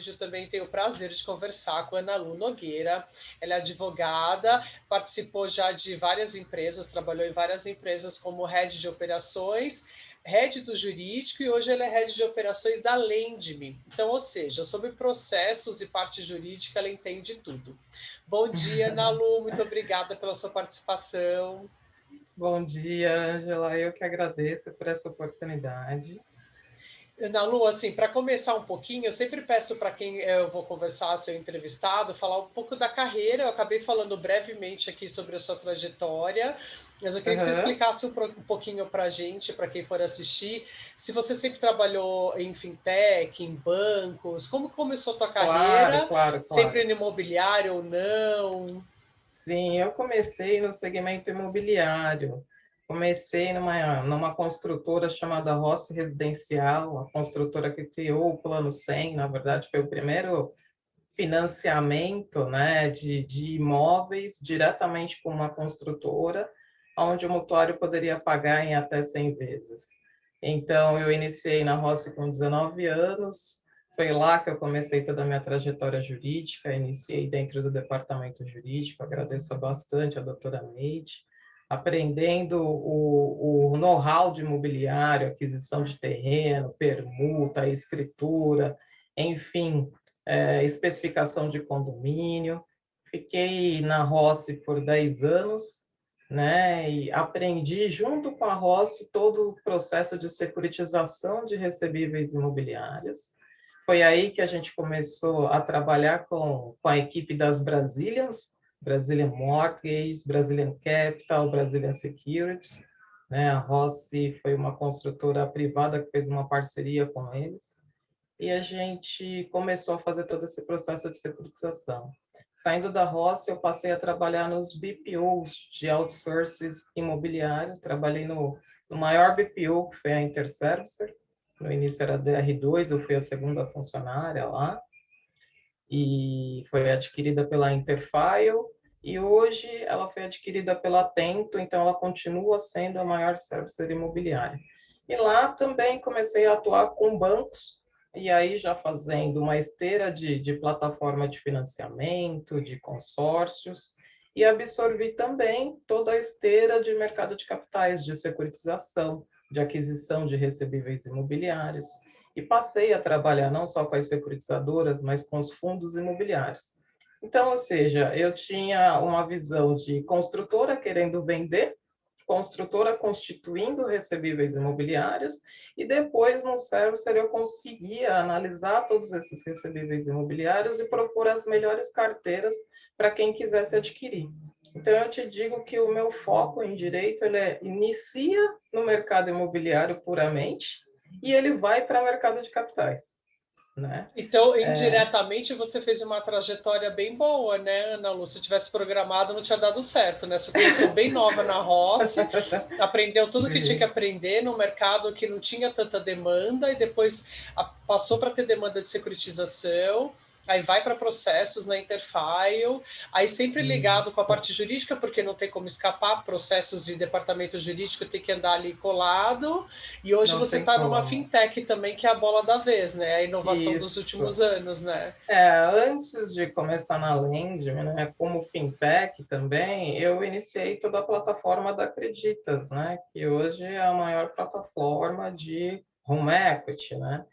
hoje eu também tenho o prazer de conversar com a Ana Lu Nogueira. Ela é advogada, participou já de várias empresas, trabalhou em várias empresas como head de operações, head do jurídico e hoje ela é head de operações da Lendme. Então, ou seja, sobre processos e parte jurídica, ela entende tudo. Bom dia, Ana Lu, muito obrigada pela sua participação. Bom dia, Angela. Eu que agradeço por essa oportunidade. Ana Lu, assim, para começar um pouquinho, eu sempre peço para quem eu vou conversar, seu entrevistado, falar um pouco da carreira. Eu acabei falando brevemente aqui sobre a sua trajetória, mas eu queria que você Uhum. explicasse um pouquinho para a gente, para quem for assistir, se você sempre trabalhou em fintech, em bancos, como começou a tua Claro, carreira, claro, sempre claro. no imobiliário ou não? Sim, eu comecei no segmento imobiliário. Comecei numa construtora chamada Rossi Residencial, a construtora que criou o Plano 100, na verdade, foi o primeiro financiamento, né, de imóveis diretamente com uma construtora, onde o mutuário poderia pagar em até 100 vezes. Então, eu iniciei na Rossi com 19 anos, foi lá que eu comecei toda a minha trajetória jurídica, iniciei dentro do departamento jurídico, agradeço bastante a doutora Neide, aprendendo o know-how de imobiliário, aquisição de terreno, permuta, escritura, enfim, especificação de condomínio. Fiquei na Rossi por 10 anos, né? E aprendi junto com a Rossi todo o processo de securitização de recebíveis imobiliários. Foi aí que a gente começou a trabalhar com a equipe das Brazilians, Brazilian Mortgage, Brazilian Capital, Brazilian Securities, né? A Rossi foi uma construtora privada que fez uma parceria com eles e a gente começou a fazer todo esse processo de securitização. Saindo da Rossi, eu passei a trabalhar nos BPOs de outsources imobiliários. Trabalhei no maior BPO, que foi a Interservicer. No início era DR2, eu fui a segunda funcionária lá. E foi adquirida pela Interfile. E hoje ela foi adquirida pela Atento, então ela continua sendo a maior servicer imobiliária. E lá também comecei a atuar com bancos, e aí já fazendo uma esteira de plataforma de financiamento, de consórcios, e absorvi também toda a esteira de mercado de capitais, de securitização, de aquisição de recebíveis imobiliários, e passei a trabalhar não só com as securitizadoras, mas com os fundos imobiliários. Então, ou seja, eu tinha uma visão de construtora querendo vender, construtora constituindo recebíveis imobiliários, e depois no servicer eu conseguia analisar todos esses recebíveis imobiliários e propor as melhores carteiras para quem quisesse adquirir. Então eu te digo que o meu foco em direito inicia no mercado imobiliário puramente e ele vai para o mercado de capitais, né? Então, indiretamente, você fez uma trajetória bem boa, né, Ana Lu? Se tivesse programado, não tinha dado certo, né? Você começou bem nova na Rossi, aprendeu tudo que tinha que Sim. aprender no mercado que não tinha tanta demanda e depois passou para ter demanda de securitização. Aí vai para processos na Interfile, aí sempre ligado com a Isso. parte jurídica, porque não tem como escapar, processos de departamento jurídico tem que andar ali colado. E hoje Não você tem está numa como. fintech também, que é a bola da vez, né? A inovação dos últimos Isso. anos, né? Antes de começar na Lendme, né, como fintech também, eu iniciei toda a plataforma da Acreditas, né, que hoje é a maior plataforma de home equity, né?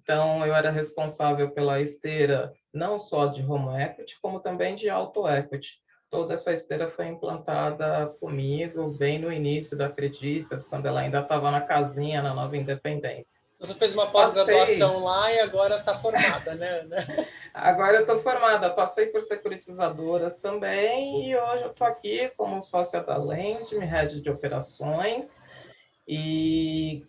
Então, eu era responsável pela esteira não só de home equity, como também de auto equity. Toda essa esteira foi implantada comigo bem no início da Acreditas, quando ela ainda estava na casinha, na Nova Independência. Você fez uma Passei. pós-graduação lá e agora está formada, né, Ana? Agora eu estou formada, passei por securitizadoras também e hoje eu estou aqui como sócia da Lendme, head de operações e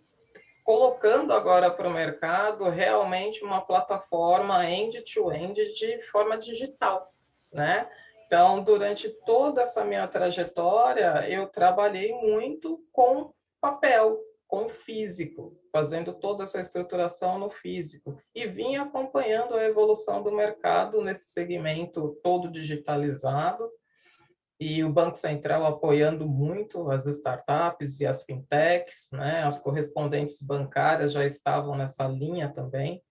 colocando agora para o mercado realmente uma plataforma end-to-end de forma digital, né? Então, durante toda essa minha trajetória, eu trabalhei muito com papel, com físico, fazendo toda essa estruturação no físico e vim acompanhando a evolução do mercado nesse segmento todo digitalizado e o Banco Central apoiando muito as startups e as fintechs, né? As correspondentes bancárias já estavam nessa linha também.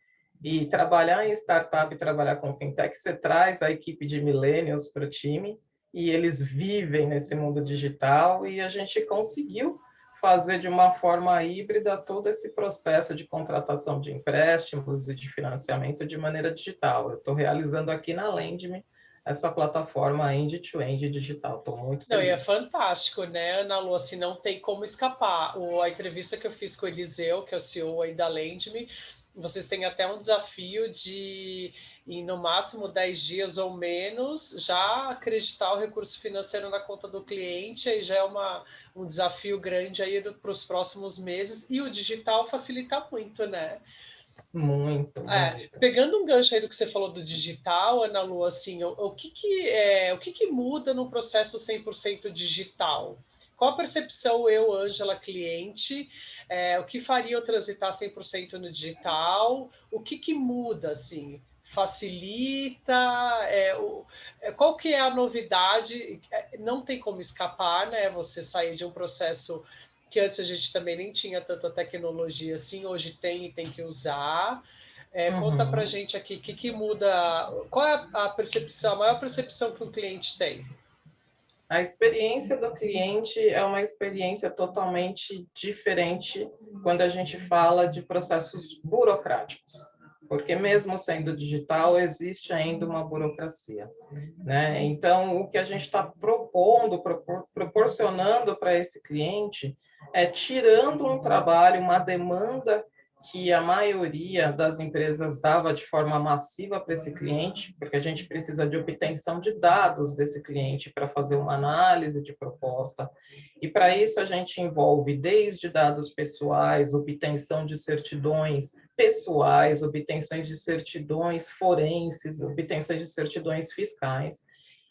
E trabalhar em startup e trabalhar com fintech, você traz a equipe de millennials para o time e eles vivem nesse mundo digital e a gente conseguiu fazer de uma forma híbrida todo esse processo de contratação de empréstimos e de financiamento de maneira digital. Eu estou realizando aqui na Lendme essa plataforma end-to-end digital. Estou muito Não, e é feliz. fantástico, né, Ana Lu? Assim, não tem como escapar. A entrevista que eu fiz com o Eliseu, que é o CEO aí da Lendme, vocês têm até um desafio de, em no máximo 10 dias ou menos, já acreditar o recurso financeiro na conta do cliente, aí já é um desafio grande aí para os próximos meses, e o digital facilita muito, né? Muito, muito. Pegando um gancho aí do que você falou do digital, Ana Lu, assim, o que que muda no processo 100% digital? Qual a percepção eu, Ângela, cliente, o que faria eu transitar 100% no digital? O que que muda, assim? Facilita? Qual que é a novidade? Não tem como escapar, né? Você sair de um processo que antes a gente também nem tinha tanta tecnologia assim, hoje tem e tem que usar. Conta para Uhum. gente aqui o que muda, qual é a percepção, a maior percepção que um cliente tem? A experiência do cliente é uma experiência totalmente diferente quando a gente fala de processos burocráticos, porque mesmo sendo digital, existe ainda uma burocracia, né? Então, o que a gente está propondo, proporcionando para esse cliente é tirando um trabalho, uma demanda que a maioria das empresas dava de forma massiva para esse cliente, porque a gente precisa de obtenção de dados desse cliente para fazer uma análise de proposta. E para isso a gente envolve desde dados pessoais, obtenção de certidões pessoais, obtenções de certidões forenses, obtenções de certidões fiscais,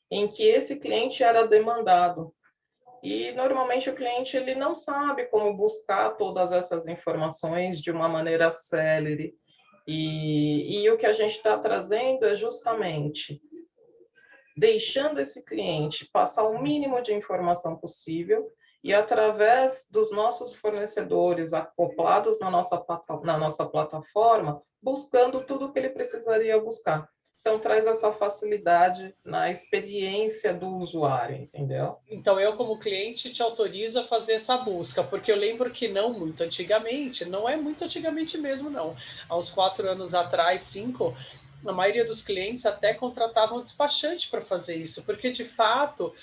em que esse cliente era demandado. E normalmente o cliente ele não sabe como buscar todas essas informações de uma maneira célere. E o que a gente está trazendo é justamente deixando esse cliente passar o mínimo de informação possível e através dos nossos fornecedores acoplados na nossa plataforma, buscando tudo o que ele precisaria buscar. Então, traz essa facilidade na experiência do usuário, entendeu? Então, eu, como cliente, te autorizo a fazer essa busca, porque eu lembro que não muito antigamente, não é muito antigamente mesmo, não. Há uns 4 anos atrás, 5, a maioria dos clientes até contratavam despachante para fazer isso, porque de fato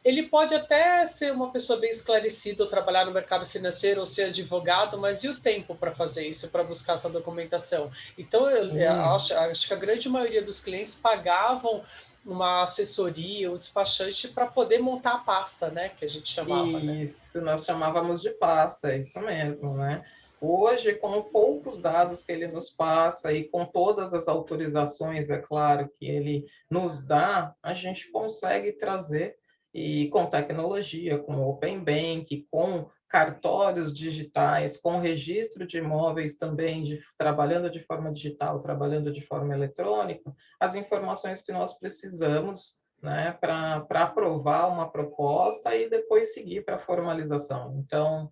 ele pode até ser uma pessoa bem esclarecida ou trabalhar no mercado financeiro ou ser advogado, mas e o tempo para fazer isso, para buscar essa documentação? Então, eu acho que a grande maioria dos clientes pagavam uma assessoria, um despachante para poder montar a pasta, né? Que a gente chamava, né? Isso, nós chamávamos de pasta, é isso mesmo, né? Hoje, com poucos dados que ele nos passa e com todas as autorizações, é claro, que ele nos dá, a gente consegue trazer, e com tecnologia, com Open Bank, com cartórios digitais, com registro de imóveis também, trabalhando de forma digital, trabalhando de forma eletrônica, as informações que nós precisamos, né, para aprovar uma proposta e depois seguir para a formalização. Então,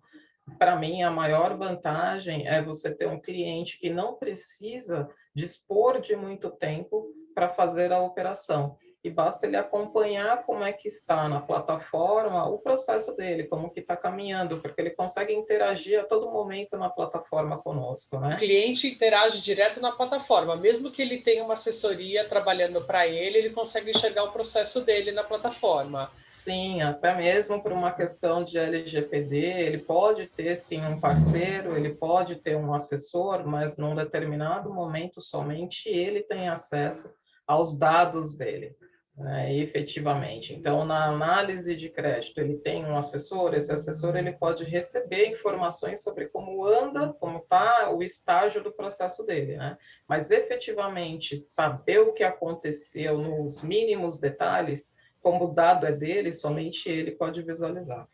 para mim, a maior vantagem é você ter um cliente que não precisa dispor de muito tempo para fazer a operação. E basta ele acompanhar como é que está na plataforma o processo dele, como que está caminhando, porque ele consegue interagir a todo momento na plataforma conosco, O né? cliente interage direto na plataforma, mesmo que ele tenha uma assessoria trabalhando para ele, ele consegue enxergar o processo dele na plataforma. Sim, até mesmo por uma questão de LGPD, ele pode ter sim um parceiro, ele pode ter um assessor, mas num determinado momento somente ele tem acesso aos dados dele, né, efetivamente. Então, na análise de crédito, ele tem um assessor, esse assessor ele pode receber informações sobre como anda, como está o estágio do processo dele, né? Mas efetivamente saber o que aconteceu nos mínimos detalhes como o dado é dele, somente ele pode visualizar.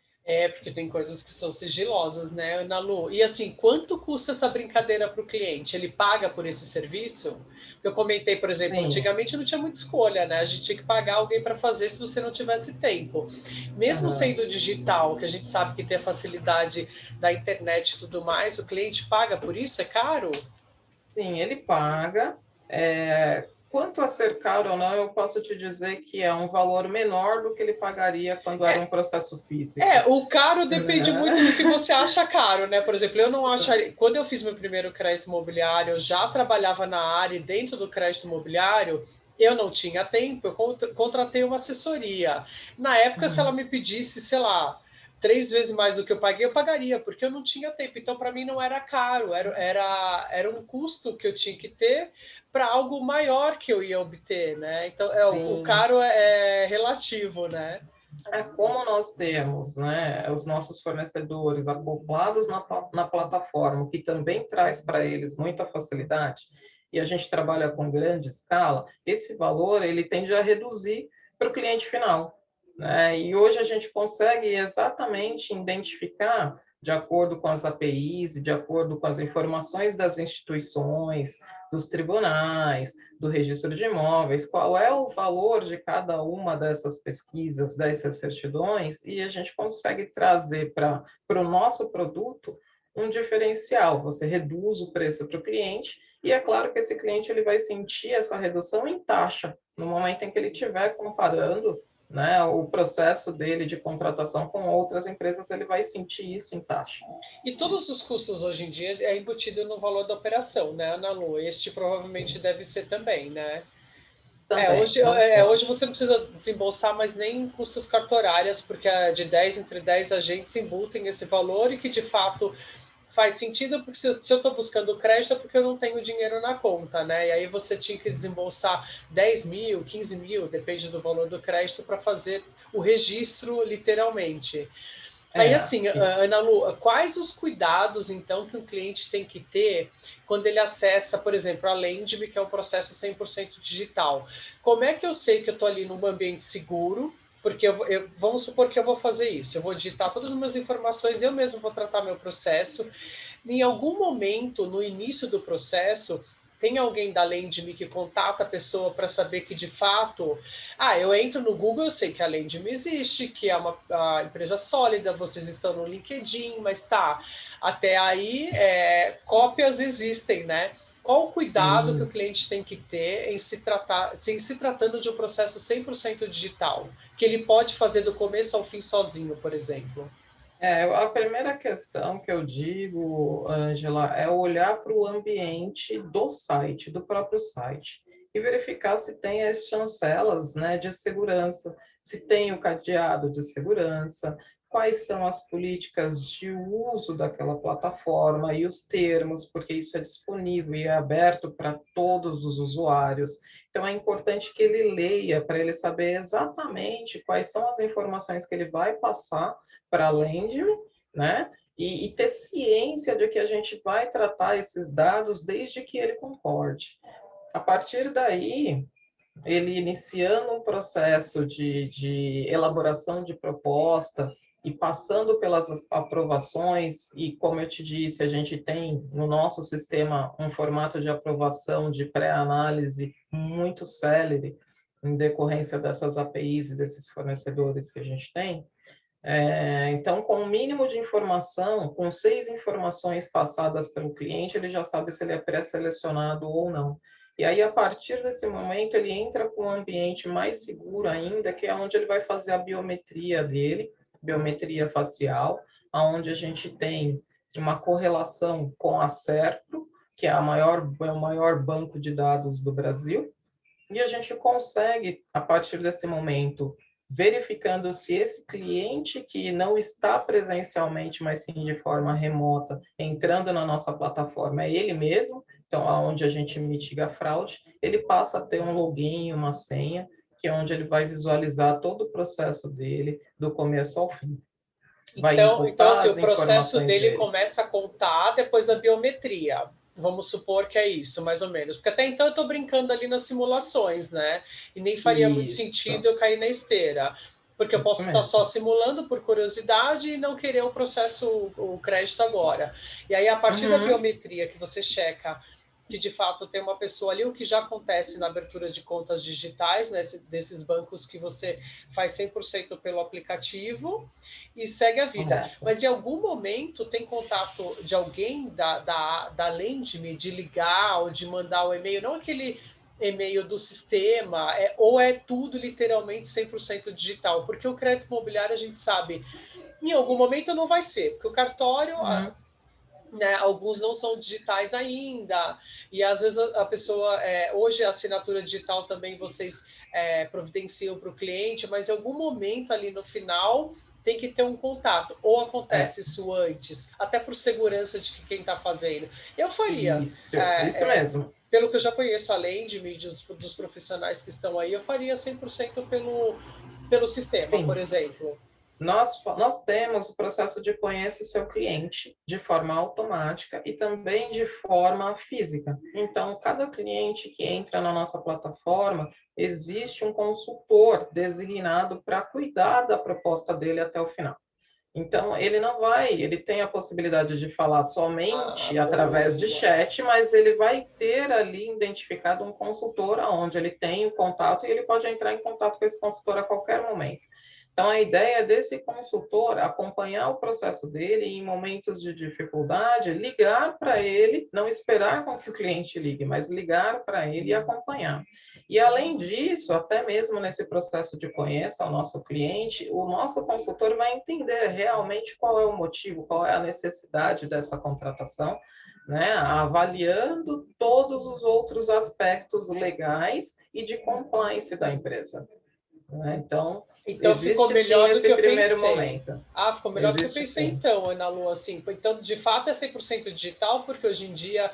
Porque tem coisas que são sigilosas, né, Ana Lu? E assim, quanto custa essa brincadeira para o cliente? Ele paga por esse serviço? Eu comentei, por exemplo, Sim. antigamente não tinha muita escolha, né? A gente tinha que pagar alguém para fazer se você não tivesse tempo. Mesmo Uhum. sendo digital, que a gente sabe que tem a facilidade da internet e tudo mais, o cliente paga por isso? É caro? Sim, ele paga. Quanto a ser caro ou não, eu posso te dizer que é um valor menor do que ele pagaria quando era um processo físico, O caro depende né? muito do que você acha caro, né? Por exemplo, eu não acharia. Quando eu fiz meu primeiro crédito imobiliário, eu já trabalhava na área e dentro do crédito imobiliário, eu não tinha tempo, eu contratei uma assessoria. Na época, se ela Uhum. me pedisse, sei lá, 3 vezes mais do que eu paguei, eu pagaria, porque eu não tinha tempo. Então, para mim, não era caro, era um custo que eu tinha que ter para algo maior que eu ia obter, né? Então, o Sim. caro é relativo, né? Como nós temos, né, os nossos fornecedores acoplados na plataforma, que também traz para eles muita facilidade, e a gente trabalha com grande escala, esse valor ele tende a reduzir para o cliente final, né? E hoje a gente consegue exatamente identificar, de acordo com as APIs e de acordo com as informações das instituições, dos tribunais, do registro de imóveis, qual é o valor de cada uma dessas pesquisas, dessas certidões, e a gente consegue trazer para o nosso produto um diferencial. Você reduz o preço para o cliente, e é claro que esse cliente ele vai sentir essa redução em taxa, no momento em que ele estiver comparando, né, o processo dele de contratação com outras empresas, ele vai sentir isso em taxa. E todos os custos hoje em dia é embutido no valor da operação, né, Ana Lu? Este provavelmente Sim, deve ser também, né? também, não Hoje pode. você não precisa desembolsar mais nem custas cartorárias, porque de 10 entre 10 agentes embutem esse valor e que de fato faz sentido, porque se eu estou buscando crédito é porque eu não tenho dinheiro na conta, né? E aí você tinha que desembolsar 10 mil, 15 mil, depende do valor do crédito, para fazer o registro literalmente. Aí, É, assim, Ana Lu, quais os cuidados, então, que um cliente tem que ter quando ele acessa, por exemplo, a Lendme, que é um processo 100% digital? Como é que eu sei que eu estou ali num ambiente seguro? Porque vamos supor que eu vou fazer isso. Eu vou digitar todas as minhas informações, eu mesmo vou tratar meu processo. Em algum momento, no início do processo, tem alguém da Lendme que contata a pessoa para saber que de fato, eu entro no Google, eu sei que a Lendme existe, que é uma empresa sólida, vocês estão no LinkedIn, mas tá, até aí cópias existem, né? Qual o cuidado que o sim. cliente tem que ter em se tratando de um processo 100% digital, que ele pode fazer do começo ao fim sozinho, por exemplo? A primeira questão que eu digo, Ângela, é olhar para o ambiente do site, do próprio site, e verificar se tem as chancelas, né, de segurança, se tem o cadeado de segurança, quais são as políticas de uso daquela plataforma e os termos, porque isso é disponível e é aberto para todos os usuários. Então, é importante que ele leia para ele saber exatamente quais são as informações que ele vai passar para além de, né? E ter ciência de que a gente vai tratar esses dados desde que ele concorde. A partir daí, ele iniciando um processo de elaboração de proposta e passando pelas aprovações, e como eu te disse, a gente tem no nosso sistema um formato de aprovação de pré-análise muito célere, em decorrência dessas APIs e desses fornecedores que a gente tem, então, com o mínimo de informação, com 6 informações passadas pelo cliente, ele já sabe se ele é pré-selecionado ou não. E aí, a partir desse momento, ele entra com um ambiente mais seguro ainda, que é onde ele vai fazer a biometria dele, biometria facial, onde a gente tem uma correlação com a Serpro, que é o maior banco de dados do Brasil, e a gente consegue, a partir desse momento, verificando se esse cliente que não está presencialmente, mas sim de forma remota, entrando na nossa plataforma, é ele mesmo, então, aonde a gente mitiga a fraude, ele passa a ter um login, uma senha, que é onde ele vai visualizar todo o processo dele, do começo ao fim. Vai Então, imputar assim, as o processo informações dele dele. começa a contar depois da biometria. Vamos supor que é isso, mais ou menos. Porque até então eu estou brincando ali nas simulações, né? E nem faria muito sentido Isso, eu cair na esteira. Porque eu isso posso estar só mesmo. simulando por curiosidade e não querer o processo, o crédito agora. E aí, a partir da Uhum. biometria que você checa que de fato tem uma pessoa ali, o que já acontece na abertura de contas digitais, né, desses bancos que você faz 100% pelo aplicativo e segue a vida. Correto. Mas em algum momento tem contato de alguém da Lendme de ligar ou de mandar o e-mail, não aquele e-mail do sistema, ou é tudo literalmente 100% digital, porque o crédito imobiliário a gente sabe, em algum momento não vai ser, porque o cartório, né, alguns não são digitais ainda, e às vezes a pessoa, hoje a assinatura digital também vocês providenciam para o cliente, mas em algum momento ali no final tem que ter um contato, ou acontece isso antes, até por segurança de que quem está fazendo. Eu faria, Isso mesmo. pelo que eu já conheço, além de mídias dos profissionais que estão aí, eu faria 100% pelo sistema, por Sim. exemplo. Nós temos o processo de conhecer o seu cliente de forma automática e também de forma física. Então, cada cliente que entra na nossa plataforma, existe um consultor designado para cuidar da proposta dele até o final. Então, ele tem a possibilidade de falar somente através de chat, mas ele vai ter ali identificado um consultor onde ele tem o contato e ele pode entrar em contato com esse consultor a qualquer momento. Então, a ideia desse consultor acompanhar o processo dele em momentos de dificuldade, ligar para ele, não esperar com que o cliente ligue, mas ligar para ele e acompanhar. E, além disso, até mesmo nesse processo de conheça o nosso cliente, o nosso consultor vai entender realmente qual é o motivo, qual é a necessidade dessa contratação, né, avaliando todos os outros aspectos legais e de compliance da empresa. Né? Então, Ficou existe sim melhor do que esse eu primeiro pensei. momento. Ficou melhor do que eu Existe pensei sim. então, Ana Lu, assim. Então, de fato, é 100% digital, porque hoje em dia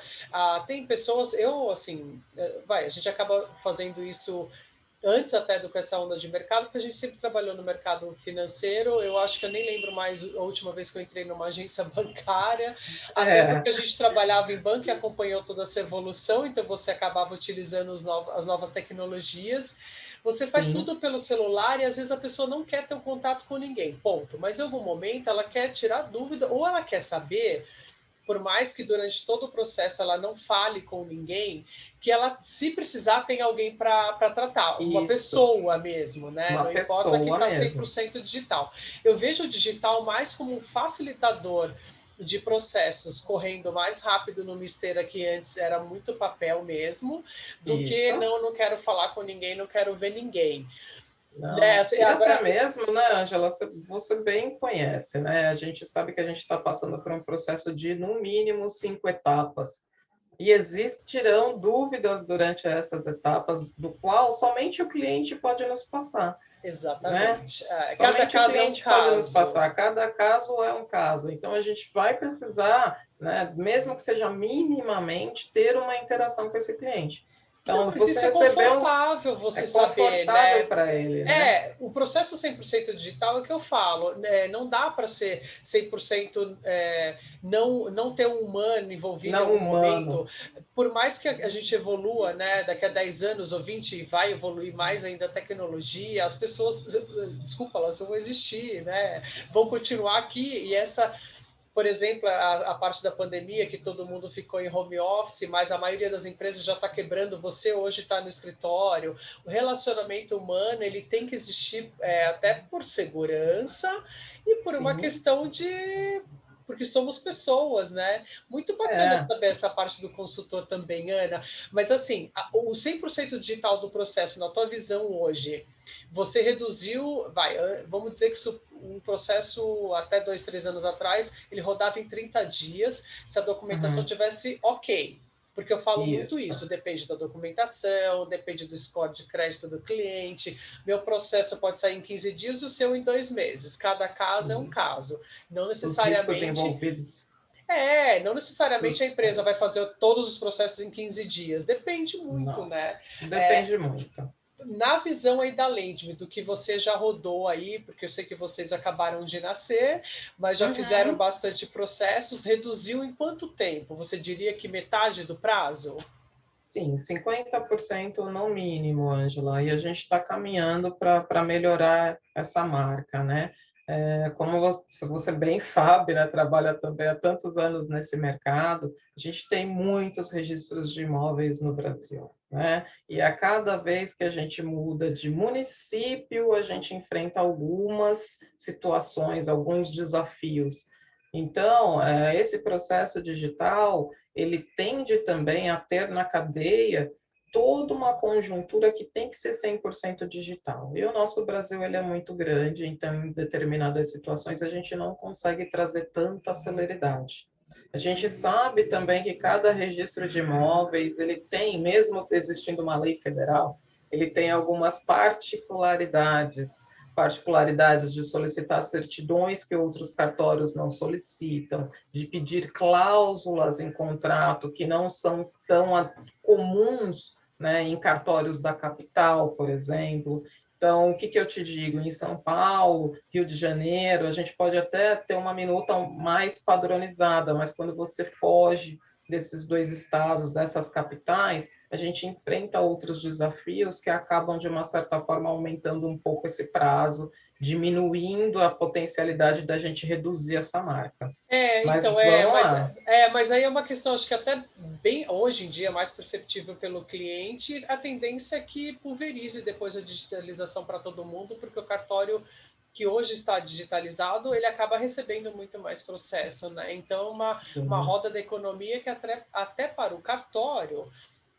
tem pessoas, a gente acaba fazendo isso antes até do que essa onda de mercado, porque a gente sempre trabalhou no mercado financeiro. Eu acho que eu nem lembro mais a última vez que eu entrei numa agência bancária, até porque a gente trabalhava em banco e acompanhou toda essa evolução, então você acabava utilizando as novas tecnologias. Você faz sim. tudo pelo celular e às vezes a pessoa não quer ter um contato com ninguém, ponto. Mas em algum momento ela quer tirar dúvida ou ela quer saber, por mais que durante todo o processo ela não fale com ninguém, que ela, se precisar, tem alguém para tratar, uma pessoa mesmo, né? Uma Não importa que pessoa está mesmo. 100% digital. Eu vejo o digital mais como um facilitador de processos correndo mais rápido numa esteira que antes era muito papel mesmo, do que não quero falar com ninguém, não quero ver ninguém. Não. E até mesmo, né, Ângela, você bem conhece, né? A gente sabe que a gente está passando por um processo de, no mínimo, 5 etapas. E existirão dúvidas durante essas etapas, do qual somente o cliente pode nos passar. Exatamente. Né? Cada caso é um caso. Pode nos passar, cada caso é um caso. Então, a gente vai precisar, né, mesmo que seja minimamente, ter uma interação com esse cliente. Então, não, você recebeu... confortável você saber, né? Para ele, né? O processo 100% digital é o que eu falo, né? Não dá para ser 100% não ter um humano envolvido em algum momento. Por mais que a gente evolua, né? Daqui a 10 anos ou 20 vai evoluir mais ainda a tecnologia, as pessoas, desculpa, elas vão existir, né? Vão continuar aqui e essa... Por exemplo, a parte da pandemia, que todo mundo ficou em home office, mas a maioria das empresas já está quebrando, você hoje está no escritório. O relacionamento humano ele tem que existir até por segurança e por uma questão de... porque somos pessoas, né? Muito bacana saber essa parte do consultor também, Ana. Mas, assim, o 100% digital do processo, na tua visão hoje, você reduziu... vamos dizer que isso, um processo até 2, 3 anos atrás, ele rodava em 30 dias, se a documentação tivesse ok. Porque eu falo muito isso, depende da documentação, depende do score de crédito do cliente. Meu processo pode sair em 15 dias e o seu em 2 meses. Cada caso é um caso. Não necessariamente... Os riscos envolvidos. Não necessariamente a empresa vai fazer todos os processos em 15 dias. Depende muito, né? Depende muito. Na visão aí da Lendme, do que você já rodou aí, porque eu sei que vocês acabaram de nascer, mas já fizeram bastante processos, reduziu em quanto tempo? Você diria que metade do prazo? Sim, 50% no mínimo, Ângela, e a gente está caminhando para melhorar essa marca, né? Como você bem sabe, né, trabalha também há tantos anos nesse mercado, a gente tem muitos registros de imóveis no Brasil, né? E a cada vez que a gente muda de município, a gente enfrenta algumas situações, alguns desafios. Então, esse processo digital, ele tende também a ter na cadeia toda uma conjuntura que tem que ser 100% digital. E o nosso Brasil ele é muito grande, então em determinadas situações a gente não consegue trazer tanta celeridade. A gente sabe também que cada registro de imóveis, ele tem, mesmo existindo uma lei federal, ele tem algumas particularidades de solicitar certidões que outros cartórios não solicitam, de pedir cláusulas em contrato que não são tão comuns, né, em cartórios da capital, por exemplo. Então, o que eu te digo? Em São Paulo, Rio de Janeiro, a gente pode até ter uma minuta mais padronizada, mas quando você foge desses dois estados, dessas capitais, a gente enfrenta outros desafios que acabam, de uma certa forma, aumentando um pouco esse prazo, diminuindo a potencialidade da gente reduzir essa marca. Mas Então, vamos lá. mas aí é uma questão, acho que até bem hoje em dia mais perceptível pelo cliente, a tendência é que pulverize depois a digitalização para todo mundo, porque o cartório que hoje está digitalizado, ele acaba recebendo muito mais processo, né? Então, uma Sim. roda da economia que até para o cartório,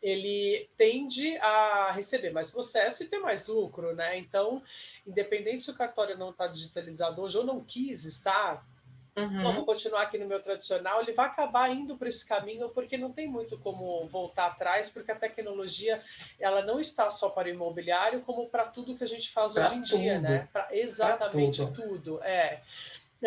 ele tende a receber mais processo e ter mais lucro, né? Então, independente se o cartório não está digitalizado hoje ou não quis estar, não, vou Uhum. continuar aqui no meu tradicional, ele vai acabar indo para esse caminho, porque não tem muito como voltar atrás, porque a tecnologia ela não está só para o imobiliário, como para tudo que a gente faz hoje Para em dia, né? tudo, Para para exatamente tudo. tudo.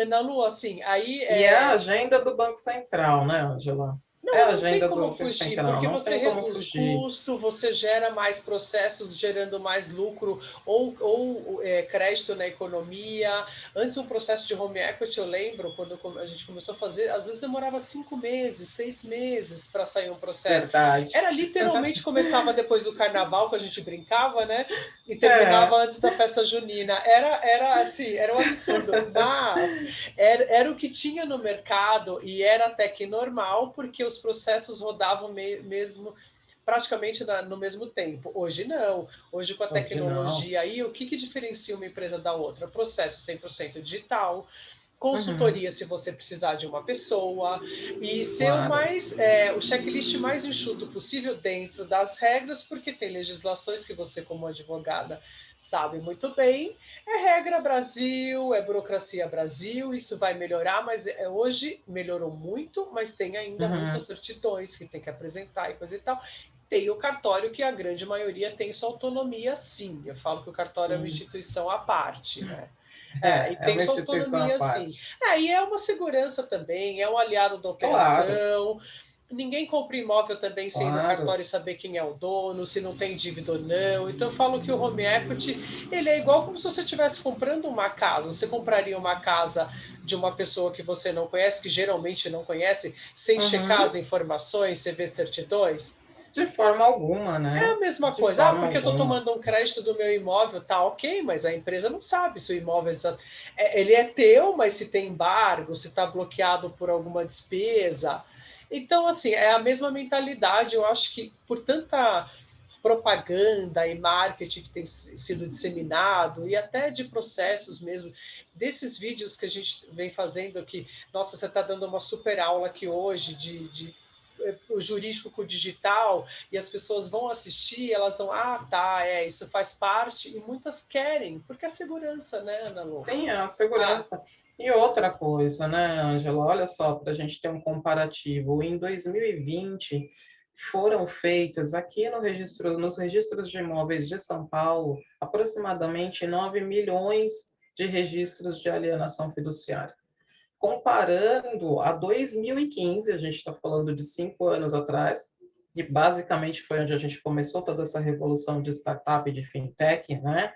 Na Lu, assim, aí E é a agenda do Banco Central, né, Angela? É a não, não tem agenda como do Banco fugir, Central, porque não você tem como reduz fugir. custo, você gera mais processos, gerando mais lucro ou crédito na economia. Antes, um processo de home equity, eu lembro, quando a gente começou a fazer, às vezes demorava 5 meses, 6 meses para sair um processo. Verdade. Era literalmente começava depois do carnaval, que a gente brincava, né? E terminava É, antes da festa junina. Era assim, era um absurdo. Mas era o que tinha no mercado e era até que normal, porque os processos rodavam mesmo praticamente no mesmo tempo. Hoje não. Hoje, com a hoje não. tecnologia aí, o que diferencia uma empresa da outra? Processo 100% digital, Uhum, consultoria se você precisar de uma pessoa e ser claro. o checklist mais enxuto possível dentro das regras, porque tem legislações que você, como advogada, sabe muito bem. É regra Brasil, é burocracia Brasil, isso vai melhorar, mas hoje melhorou muito, mas tem ainda muitas Uhum, certidões que tem que apresentar e coisa e tal. Tem o cartório, que a grande maioria tem sua autonomia, sim. Eu falo que o cartório é uma sim. instituição à parte, né? E É tem uma sua instituição à autonomia, sim. parte. E é uma segurança também, é um aliado da Claro, operação. Ninguém compra imóvel também sem ir no claro. cartório e saber quem é o dono, se não tem dívida ou não. Então eu falo que o home equity, ele é igual como se você estivesse comprando uma casa. Você compraria uma casa de uma pessoa que você não conhece, que geralmente não conhece, sem checar Uhum, as informações, você vê certidões? de forma alguma, É né? a mesma De coisa. forma Porque eu estou alguma. tomando um crédito do meu imóvel, tá ok, mas a empresa não sabe se o imóvel ele é teu, mas se tem embargo, se está bloqueado por alguma despesa. Então, assim, é a mesma mentalidade. Eu acho que por tanta propaganda e marketing que tem sido disseminado e até de processos mesmo, desses vídeos que a gente vem fazendo aqui, nossa, você está dando uma super aula aqui hoje de o jurídico com o digital, e as pessoas vão assistir, elas vão, tá, isso faz parte, e muitas querem, porque é segurança, né, Ana Lu? Sim, é a Ah, segurança. E outra coisa, né, Ângela? Olha só, para a gente ter um comparativo. Em 2020, foram feitas aqui no registro, nos registros de imóveis de São Paulo, aproximadamente 9 milhões de registros de alienação fiduciária. Comparando a 2015, a gente está falando de 5 anos atrás, e basicamente foi onde a gente começou toda essa revolução de startup e de fintech, né?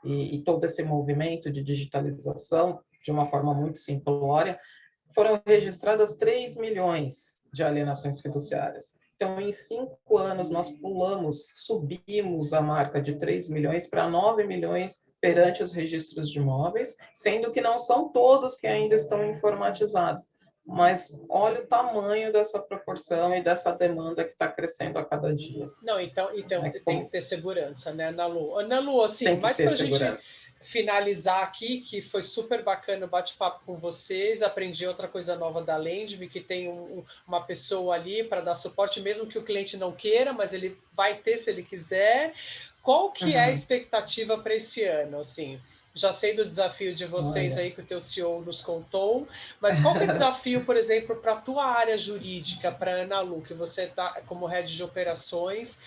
E todo esse movimento de digitalização, de uma forma muito simplória, foram registradas 3 milhões de alienações fiduciárias. Então, em 5 anos, nós subimos a marca de 3 milhões para 9 milhões perante os registros de imóveis, sendo que não são todos que ainda estão informatizados. Mas olha o tamanho dessa proporção e dessa demanda que está crescendo a cada dia. Não, então Né? tem que ter segurança, né, Ana Lu? Ana Lu, assim, Tem que mas ter para a gente segurança. finalizar aqui, que foi super bacana o bate-papo com vocês, aprendi outra coisa nova da Lendme, que tem uma pessoa ali para dar suporte, mesmo que o cliente não queira, mas ele vai ter se ele quiser. Qual que é a Uhum. expectativa para esse ano, assim? Já sei do desafio de vocês Olha. aí que o teu CEO nos contou, mas qual que é o desafio, por exemplo, para a tua área jurídica, para a Ana Lu, que você está como head de operações,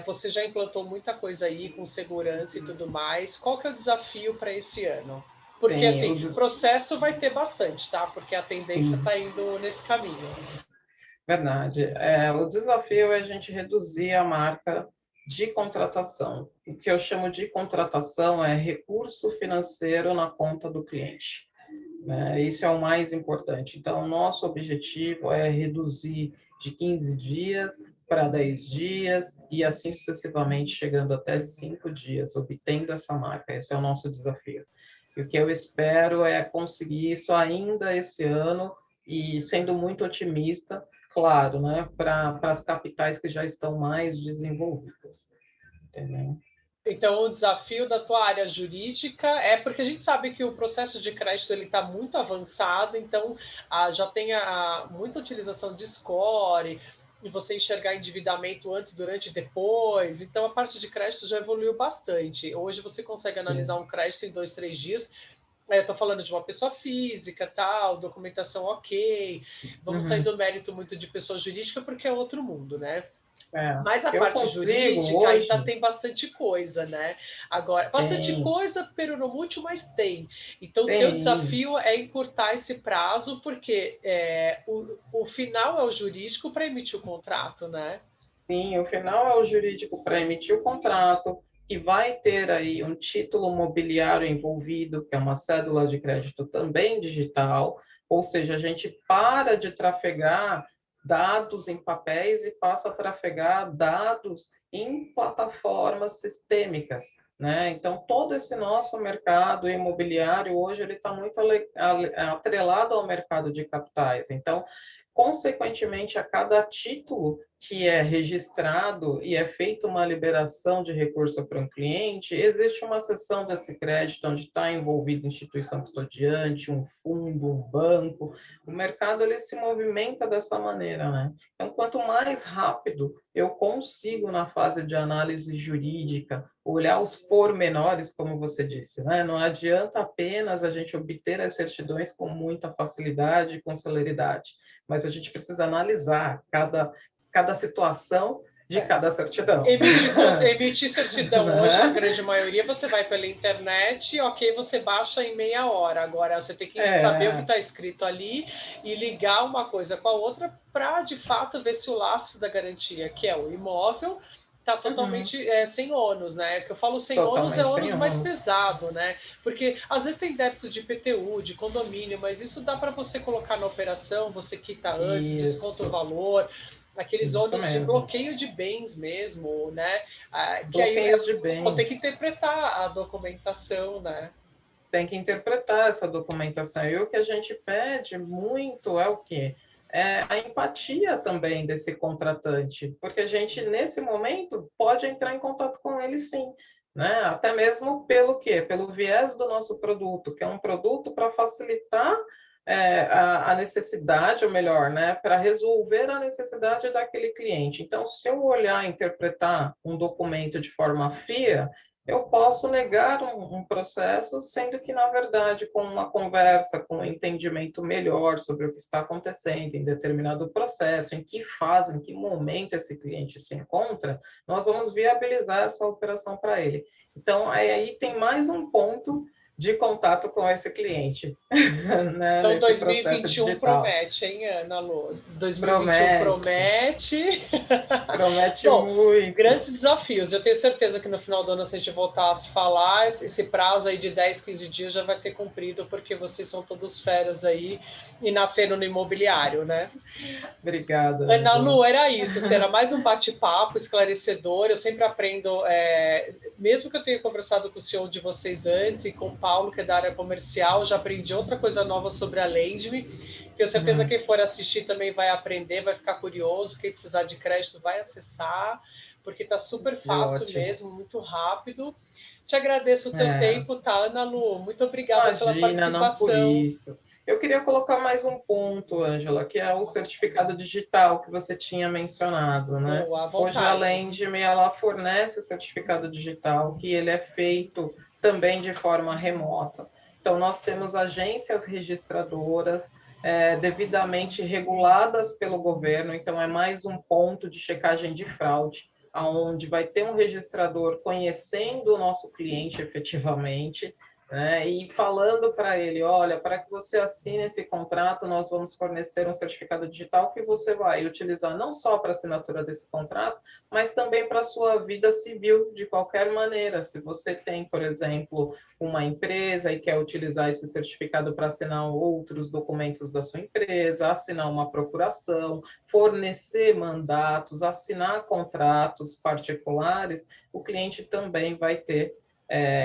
você já implantou muita coisa aí com segurança e tudo mais. Qual que é o desafio para esse ano? Porque, Sim, assim, processo vai ter bastante, tá? Porque a tendência está indo nesse caminho. verdade. O desafio é a gente reduzir a marca de contratação. O que eu chamo de contratação é recurso financeiro na conta do cliente. Né? Isso é o mais importante. Então, o nosso objetivo é reduzir de 15 dias para 10 dias e assim sucessivamente, chegando até 5 dias, obtendo essa marca. Esse é o nosso desafio. E o que eu espero é conseguir isso ainda esse ano e sendo muito otimista, claro, né, para as capitais que já estão mais desenvolvidas. Entendeu? Então, o desafio da tua área jurídica é porque a gente sabe que o processo de crédito ele está muito avançado, então já tem muita utilização de score e você enxergar endividamento antes, durante e depois. Então, a parte de crédito já evoluiu bastante. Hoje você consegue analisar um crédito em 2, 3 dias. Eu estou falando de uma pessoa física, tal, documentação ok. Vamos sair Uhum. do mérito muito de pessoa jurídica porque é outro mundo, né? Mas a Eu parte consigo jurídica ainda hoje, tem bastante coisa, né? Agora, bastante tem, coisa, pero no mútil, mas tem. Então, o teu tem. desafio é encurtar esse prazo, porque o final é o jurídico para emitir o contrato, né? Sim, o final é o jurídico para emitir o contrato, que vai ter aí um título mobiliário envolvido, que é uma cédula de crédito também digital, ou seja, a gente para de trafegar dados em papéis e passa a trafegar dados em plataformas sistêmicas, né? Então, todo esse nosso mercado imobiliário hoje ele está muito atrelado ao mercado de capitais. Então, consequentemente, a cada título que é registrado e é feita uma liberação de recurso para um cliente, existe uma seção desse crédito onde está envolvida instituição custodiante, um fundo, um banco. O mercado ele se movimenta dessa maneira, né? Então, quanto mais rápido eu consigo na fase de análise jurídica olhar os pormenores, como você disse, né? Não adianta apenas a gente obter as certidões com muita facilidade e com celeridade, mas a gente precisa analisar cada situação de cada certidão. Emitir certidão hoje, na Né? grande maioria, você vai pela internet, ok, você baixa em meia hora. Agora, você tem que saber o que está escrito ali e ligar uma coisa com a outra para, de fato, ver se o lastro da garantia, que é o imóvel, está totalmente sem ônus, né? Que eu falo sem ônus é Totalmente sem ônus mais ônus. pesado, né? Porque às vezes tem débito de IPTU, de condomínio, mas isso dá para você colocar na operação, você quita antes, desconta o Isso, valor, aqueles isso ônus de mesmo. bloqueio de bens mesmo, né? Que aí Bloqueios de tem que bens. interpretar a documentação, né? Tem que interpretar essa documentação. E o que a gente pede muito é o quê? É a empatia também desse contratante, porque a gente, nesse momento, pode entrar em contato com ele sim, né? Até mesmo pelo quê? Pelo viés do nosso produto, que é um produto para facilitar a necessidade, ou melhor, né, para resolver a necessidade daquele cliente. Então, se eu olhar e interpretar um documento de forma fria, eu posso negar um processo, sendo que, na verdade, com uma conversa, com um entendimento melhor sobre o que está acontecendo em determinado processo, em que fase, em que momento esse cliente se encontra, nós vamos viabilizar essa operação para ele. Então, aí tem mais um ponto de contato com esse cliente, né, Então, nesse processo 2021 digital. promete, hein, Ana Lu? 2021 Promete, promete. promete Bom, muito. grandes desafios. Eu tenho certeza que no final do ano, se a gente voltar a se falar, esse prazo aí de 10, 15 dias já vai ter cumprido, porque vocês são todos feras aí e nasceram no imobiliário, né? Obrigada, Ana Ângela. Lu, era isso. Será mais um bate-papo esclarecedor. Eu sempre aprendo, mesmo que eu tenha conversado com o CEO de vocês antes e com o Paulo, que é da área comercial, já aprendi outra coisa nova sobre a Lendme. Tenho certeza que quem for assistir também vai aprender, vai ficar curioso. Quem precisar de crédito vai acessar, porque está super Que fácil ótimo. mesmo, muito rápido. Te agradeço o teu É. tempo, tá, Ana Lu? Muito obrigada pela Imagina, não por participação. isso. Eu queria colocar mais um ponto, Ângela, que é o certificado digital que você tinha mencionado, né? Boa, à Hoje a vontade. Lendme, ela fornece o certificado digital, que ele é feito também de forma remota. Então, nós temos agências registradoras devidamente reguladas pelo governo, então é mais um ponto de checagem de fraude, aonde vai ter um registrador conhecendo o nosso cliente efetivamente, né, e falando para ele, olha, para que você assine esse contrato, nós vamos fornecer um certificado digital que você vai utilizar não só para a assinatura desse contrato, mas também para a sua vida civil, de qualquer maneira. Se você tem, por exemplo, uma empresa e quer utilizar esse certificado para assinar outros documentos da sua empresa, assinar uma procuração, fornecer mandatos, assinar contratos particulares, o cliente também vai ter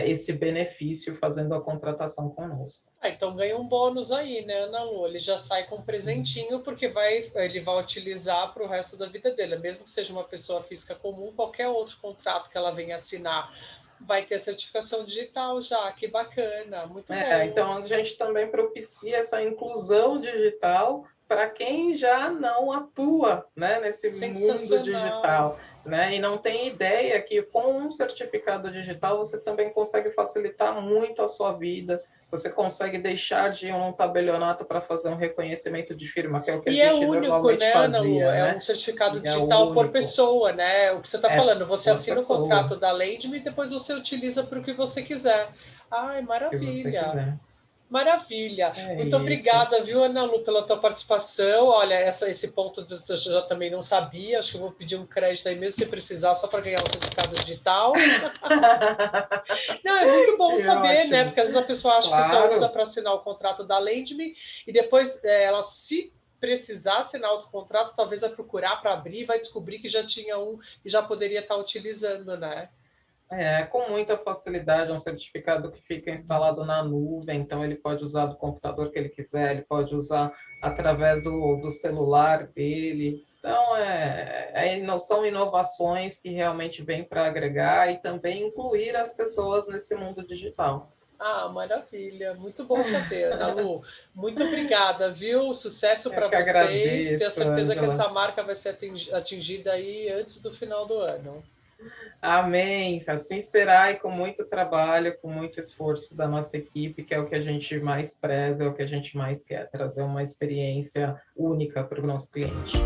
esse benefício fazendo a contratação conosco. Então ganha um bônus aí, né, Ana Lu? Ele já sai com um presentinho, porque ele vai utilizar para o resto da vida dele. Mesmo que seja uma pessoa física comum, qualquer outro contrato que ela venha assinar vai ter certificação digital já. Que bacana, muito bom. Então, a gente também propicia essa inclusão digital para quem já não atua, né, nesse mundo Sensacional. digital, né, e não tem ideia que com um certificado digital você também consegue facilitar muito a sua vida, você consegue deixar de ir num tabelionato para fazer um reconhecimento de firma, que é o que a E é gente único, normalmente né, Ana Lu? fazia, É um né, certificado e é digital por único, pessoa, né? O que você está é falando, você por assina o pessoa, contrato da Lendme e depois você utiliza para o que você quiser. Ai, que você maravilha. quiser. Maravilha. É Muito isso. obrigada, viu, Ana Lu, pela tua participação. Olha, esse ponto eu já também não sabia. Acho que eu vou pedir um crédito aí mesmo se precisar, só para ganhar um certificado digital. Não, é muito bom Que saber, né? ótimo. Porque às vezes a pessoa acha que só usa Claro. para assinar o contrato da Lendme e depois ela se precisar assinar outro contrato, talvez vai procurar para abrir e vai descobrir que já tinha um e já poderia estar utilizando, né? Com muita facilidade, é um certificado que fica instalado na nuvem, então ele pode usar do computador que ele quiser, ele pode usar através do celular dele. Então, são inovações que realmente vêm para agregar e também incluir as pessoas nesse mundo digital. Ah, maravilha. Muito bom saber, Ana Lu. Muito obrigada, viu? Sucesso Eu para que vocês. Tenho agradeço, certeza que Ângela. essa marca vai ser atingida aí antes do final do ano. Amém. Assim será, e com muito trabalho, com muito esforço da nossa equipe, que é o que a gente mais preza, é o que a gente mais quer, trazer uma experiência única para o nosso cliente.